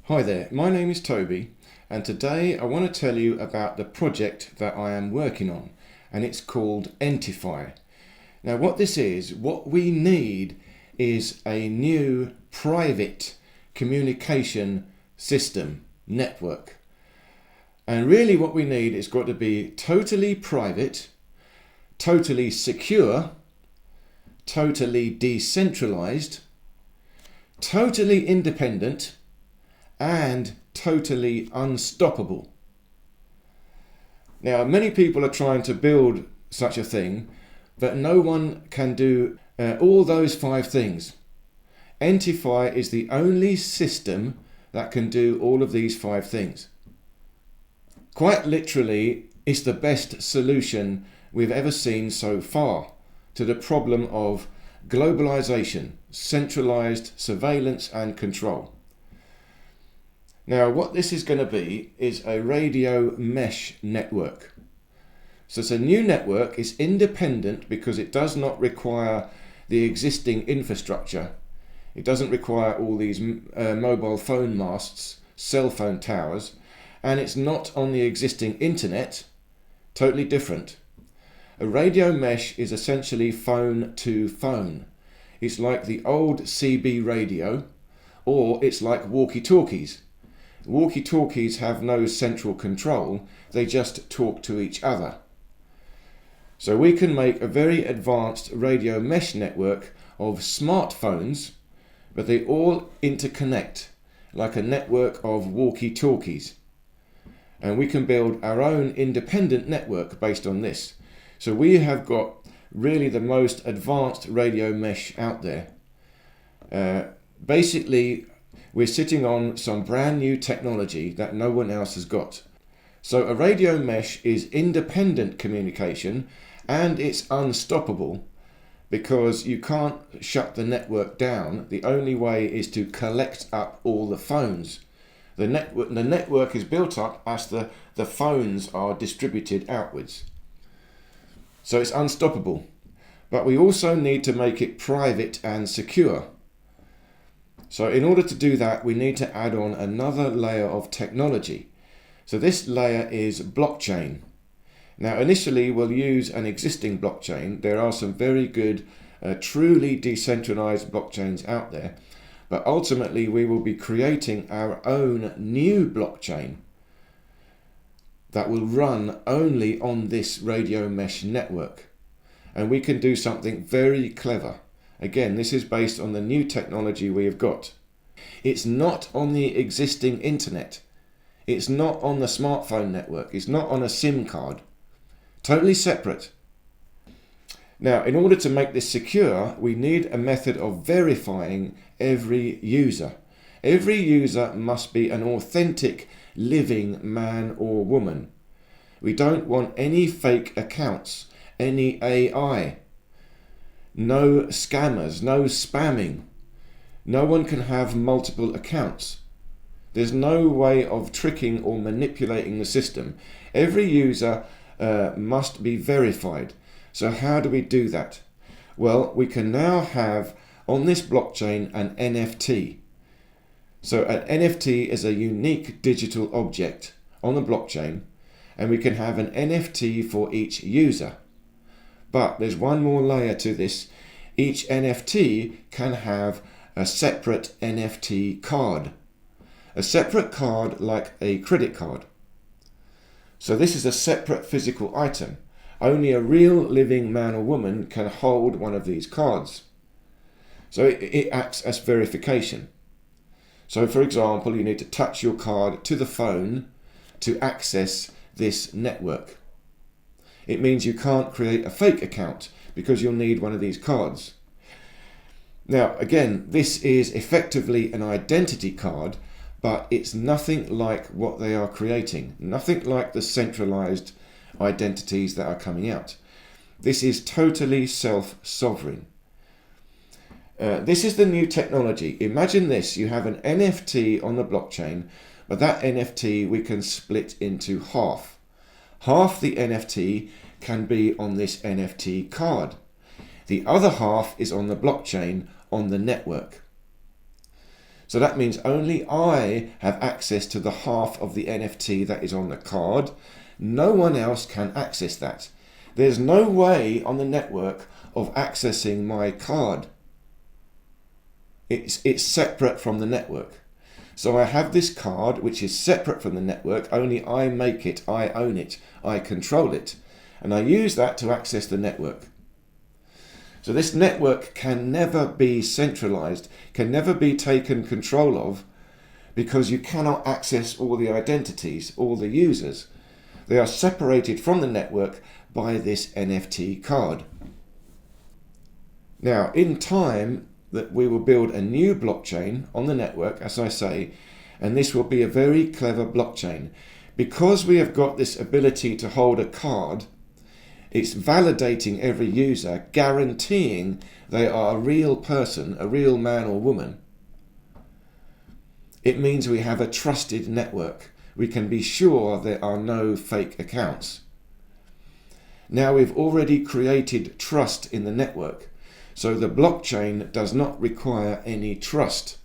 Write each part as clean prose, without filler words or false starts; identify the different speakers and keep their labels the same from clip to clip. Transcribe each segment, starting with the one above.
Speaker 1: Hi there, my name is Toby, and today I want to tell you about the project that I am working on, and it's called ENTIFY. Now what we need is a new private communication system network. And really what we need is got to be totally private, totally secure, totally decentralized, totally independent, and totally unstoppable. Now, many people are trying to build such a thing, but no one can do all those 5 things. ENTIFY is the only system that can do all of these 5 things. Quite literally, it's the best solution we've ever seen so far to the problem of globalization, centralized surveillance and control. Now, what this is going to be is a radio mesh network. So it's a new network. It's independent because it does not require the existing infrastructure. It doesn't require all these mobile phone masts, cell phone towers, and it's not on the existing internet. Totally different. A radio mesh is essentially phone to phone. It's like the old CB radio, or it's like walkie-talkies. Walkie-talkies have no central control, they just talk to each other. So we can make a very advanced radio mesh network of smartphones, but they all interconnect like a network of walkie-talkies. And we can build our own independent network based on this. So we have got really the most advanced radio mesh out there. Basically, we're sitting on some brand new technology that no one else has got. So a radio mesh is independent communication, and it's unstoppable because you can't shut the network down. The only way is to collect up all the phones. The network is built up as the phones are distributed outwards. So it's unstoppable. But we also need to make it private and secure. So in order to do that, we need to add on another layer of technology. So this layer is blockchain. Now initially we'll use an existing blockchain. There are some very good, truly decentralized blockchains out there. But ultimately we will be creating our own new blockchain that will run only on this radio mesh network. And we can do something very clever. Again, this is based on the new technology we have got. It's not on the existing internet. It's not on the smartphone network. It's not on a SIM card. Totally separate. Now, in order to make this secure, we need a method of verifying every user. Every user must be an authentic, living man or woman. We don't want any fake accounts, any AI. No scammers, no spamming. No one can have multiple accounts. There's no way of tricking or manipulating the system. Every user must be verified. So how do we do that? Well, we can now have on this blockchain an NFT. So an NFT is a unique digital object on the blockchain, and we can have an NFT for each user. But there's one more layer to this. Each NFT can have a separate NFT card. A separate card like a credit card. So this is a separate physical item. Only a real living man or woman can hold one of these cards. So it acts as verification. So for example, you need to touch your card to the phone to access this network. It means you can't create a fake account because you'll need one of these cards. Now, again, this is effectively an identity card, but it's nothing like what they are creating. Nothing like the centralized identities that are coming out. This is totally self-sovereign. This is the new technology. Imagine this, you have an NFT on the blockchain, but that NFT we can split into half. Half the NFT can be on this NFT card. The other half is on the blockchain, on the network. So that means only I have access to the half of the NFT that is on the card. No one else can access that. There's no way on the network of accessing my card. It's separate from the network. So I have this card which is separate from the network, only I make it, I own it, I control it. And I use that to access the network. So this network can never be centralized, can never be taken control of, because you cannot access all the identities, all the users. They are separated from the network by this NFT card. Now, in time, that we will build a new blockchain on the network, as I say, and this will be a very clever blockchain. Because we have got this ability to hold a card, it's validating every user, guaranteeing they are a real person, a real man or woman. It means we have a trusted network. We can be sure there are no fake accounts. Now we've already created trust in the network. So the blockchain does not require any trust.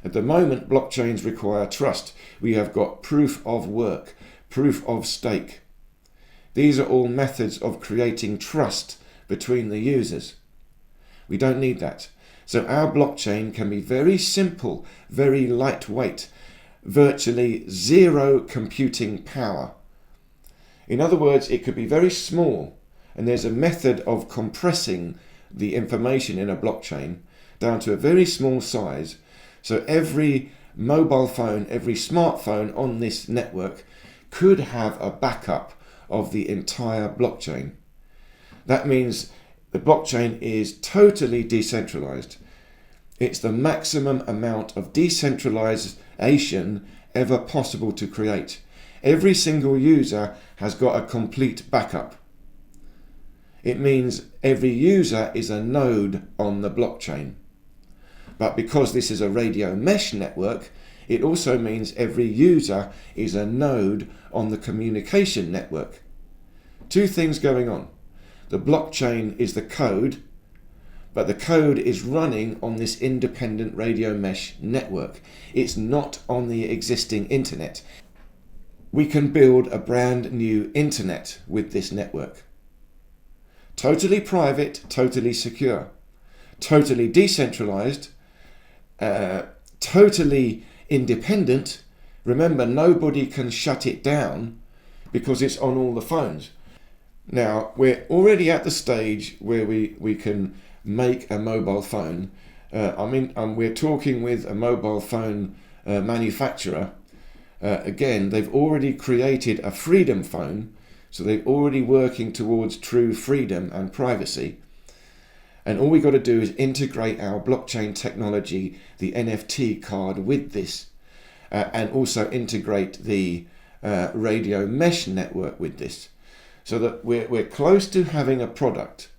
Speaker 1: At the moment, blockchains require trust. We have got proof of work, proof of stake. These are all methods of creating trust between the users. We don't need that. So our blockchain can be very simple, very lightweight, virtually zero computing power. In other words, it could be very small, and there's a method of compressing the information in a blockchain down to a very small size. So every mobile phone, every smartphone on this network could have a backup of the entire blockchain. That means the blockchain is totally decentralized. It's the maximum amount of decentralization ever possible to create. Every single user has got a complete backup. It means every user is a node on the blockchain. But because this is a radio mesh network, it also means every user is a node on the communication network. Two things going on. The blockchain is the code, but the code is running on this independent radio mesh network. It's not on the existing internet. We can build a brand new internet with this network. Totally private, totally secure, totally decentralized, totally independent. Remember, nobody can shut it down because it's on all the phones. Now, we're already at the stage where we can make a mobile phone. We're talking with a mobile phone manufacturer. Again, they've already created a freedom phone. So they're already working towards true freedom and privacy. And all we've got to do is integrate our blockchain technology, the NFT card, with this. And also integrate the radio mesh network with this. So that we're close to having a product.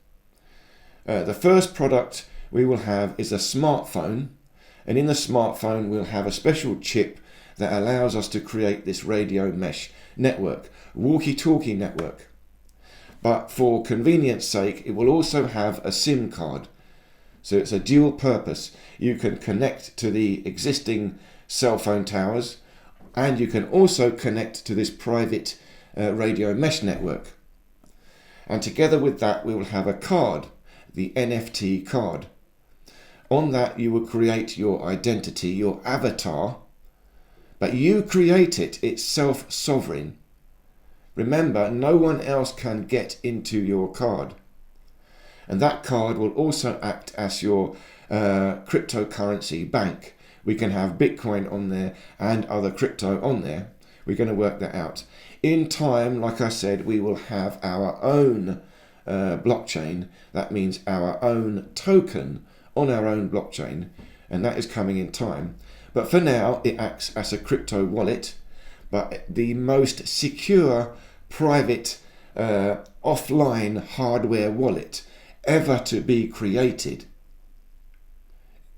Speaker 1: The first product we will have is a smartphone. And in the smartphone we'll have a special chip that allows us to create this radio mesh network, walkie-talkie network. But for convenience sake, it will also have a SIM card. So it's a dual purpose. You can connect to the existing cell phone towers, and you can also connect to this private radio mesh network. And together with that, we will have a card, the NFT card. On that, you will create your identity, your avatar, but you create it. It's self-sovereign. Remember, no one else can get into your card. And that card will also act as your cryptocurrency bank. We can have Bitcoin on there and other crypto on there. We're going to work that out. In time, like I said, we will have our own blockchain. That means our own token on our own blockchain, and that is coming in time. But for now, it acts as a crypto wallet, but the most secure, private, offline hardware wallet ever to be created.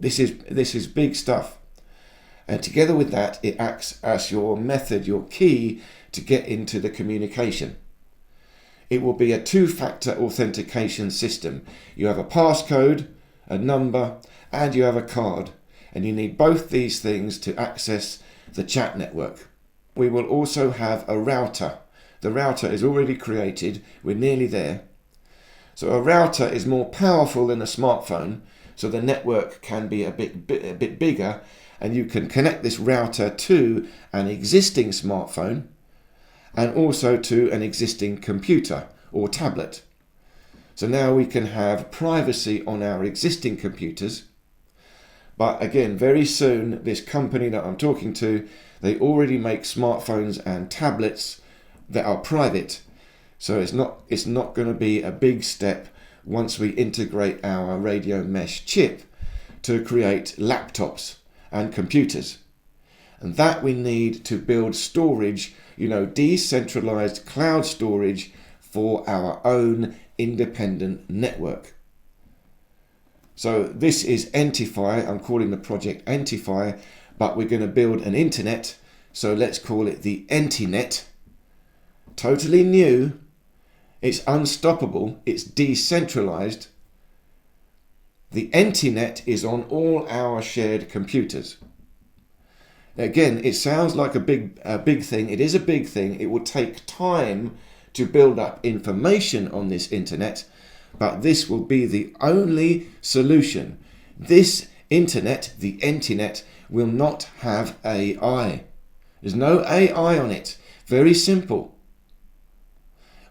Speaker 1: This is big stuff. And together with that, it acts as your method, your key to get into the communication. It will be a two-factor authentication system. You have a passcode, a number, and you have a card. And you need both these things to access the chat network. We will also have a router. The router is already created. We're nearly there. So a router is more powerful than a smartphone, so the network can be a bit bigger, and you can connect this router to an existing smartphone and also to an existing computer or tablet. So now we can have privacy on our existing computers. But again, very soon, this company that I'm talking to, they already make smartphones and tablets that are private. So it's not going to be a big step once we integrate our radio mesh chip to create laptops and computers. And that we need to build storage, decentralized cloud storage for our own independent network. So this is ENTIFY. I'm calling the project ENTIFY, but we're going to build an internet. So let's call it the ENTINET. Totally new. It's unstoppable. It's decentralized. The ENTINET is on all our shared computers. Again, it sounds like a big thing. It is a big thing. It will take time to build up information on this internet, but this will be the only solution. This internet, the ENTINET, will not have AI. There's no AI on it. Very simple.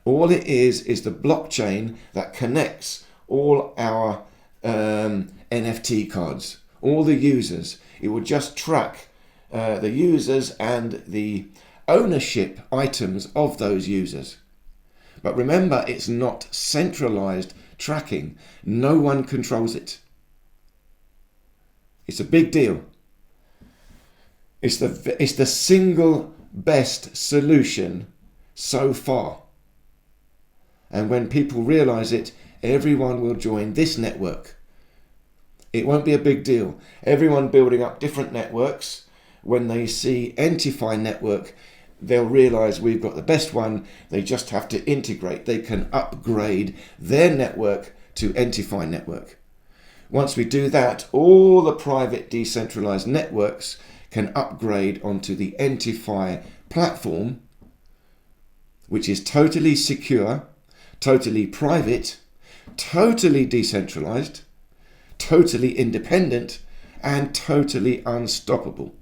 Speaker 1: All it is the blockchain that connects all our NFT cards, all the users. It will just track the users and the ownership items of those users. But remember, it's not centralized tracking. No one controls it. It's a big deal. It's the single best solution so far. And when people realize it, everyone will join this network. It won't be a big deal. Everyone building up different networks, when they see ENTIFY network, they'll realize we've got the best one. They just have to integrate. They can upgrade their network to ENTIFY network. Once we do that, all the private decentralized networks can upgrade onto the ENTIFY platform, which is totally secure, totally private, totally decentralized, totally independent, and totally unstoppable.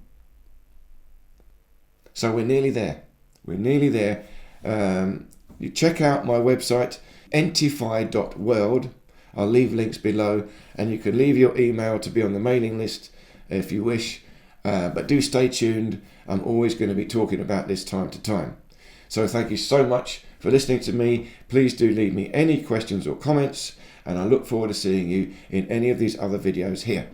Speaker 1: So we're nearly there. We're nearly there. You check out my website, entify.world. I'll leave links below, and you can leave your email to be on the mailing list if you wish. But do stay tuned. I'm always going to be talking about this time to time. So thank you so much for listening to me. Please do leave me any questions or comments, and I look forward to seeing you in any of these other videos here.